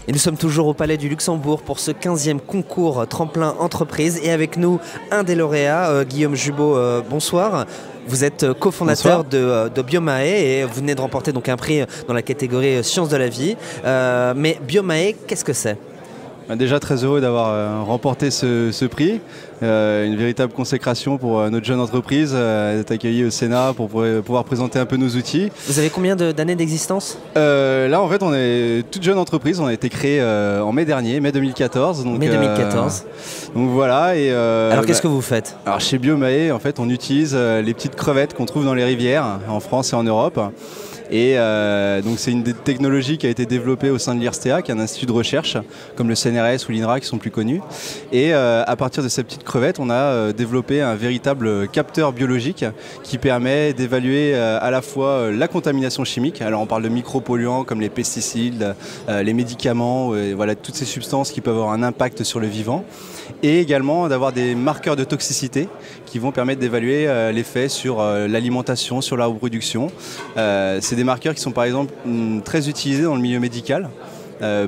Et nous sommes toujours au Palais du Luxembourg pour ce 15e concours Tremplin Entreprise. Et avec nous, un des lauréats, Guillaume Jubot, bonsoir. Vous êtes cofondateur de Biomae et vous venez de remporter donc un prix dans la catégorie Sciences de la vie. Mais Biomae, qu'est-ce que c'est ? Déjà très heureux d'avoir remporté ce prix, une véritable consécration pour notre jeune entreprise, d'être accueilli au Sénat pour pouvoir présenter un peu nos outils. Vous avez combien d'années d'existence ? Là en fait on est toute jeune entreprise, on a été créé en mai dernier, mai 2014. Donc, mai 2014. Donc voilà. Et, alors qu'est-ce que vous faites ? Alors chez Biomae en fait on utilise les petites crevettes qu'on trouve dans les rivières en France et en Europe. Et donc c'est une des technologies qui a été développée au sein de l'IRSTEA, qui est un institut de recherche comme le CNRS ou l'INRA qui sont plus connus. Et à partir de ces petites crevettes, on a développé un véritable capteur biologique qui permet d'évaluer à la fois la contamination chimique. Alors on parle de micropolluants comme les pesticides, les médicaments, voilà, toutes ces substances qui peuvent avoir un impact sur le vivant. Et également d'avoir des marqueurs de toxicité qui vont permettre d'évaluer l'effet sur l'alimentation, sur la reproduction. C'est des marqueurs qui sont par exemple très utilisés dans le milieu médical.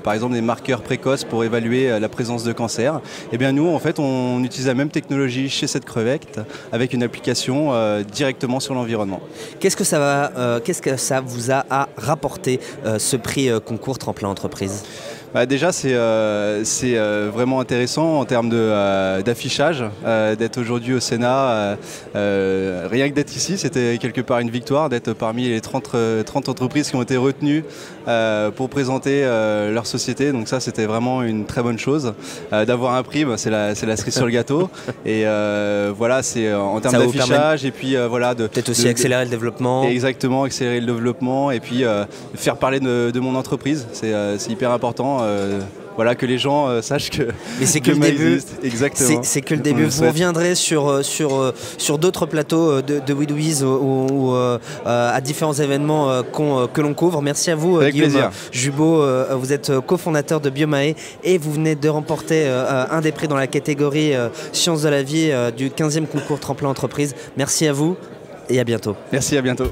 Par exemple des marqueurs précoces pour évaluer la présence de cancer. Et bien nous en fait on utilise la même technologie chez cette crevette avec une application directement sur l'environnement. Qu'est-ce que ça vous a rapporté ce prix concours Tremplin Entreprise ? Déjà c'est vraiment intéressant en termes d'affichage, d'être aujourd'hui au Sénat, rien que d'être ici c'était quelque part une victoire, d'être parmi les 30 entreprises qui ont été retenues pour présenter leur société, donc ça c'était vraiment une très bonne chose. D'avoir un prix, c'est la cerise sur le gâteau, et voilà, c'est en termes d'affichage et puis voilà, peut-être aussi accélérer le développement. Exactement, accélérer le développement et puis faire parler de mon entreprise, c'est hyper important. Voilà, que les gens sachent que mais c'est que le début. Exactement. C'est que le début. Vous reviendrez sur d'autres plateaux de WeDoIs ou à différents événements que l'on couvre. Merci à vous, Guillaume Jubot. Vous êtes cofondateur de Biomae et vous venez de remporter un des prix dans la catégorie Sciences de la vie du 15e concours Tremplin Entreprise. Merci à vous et à bientôt. Merci, à bientôt.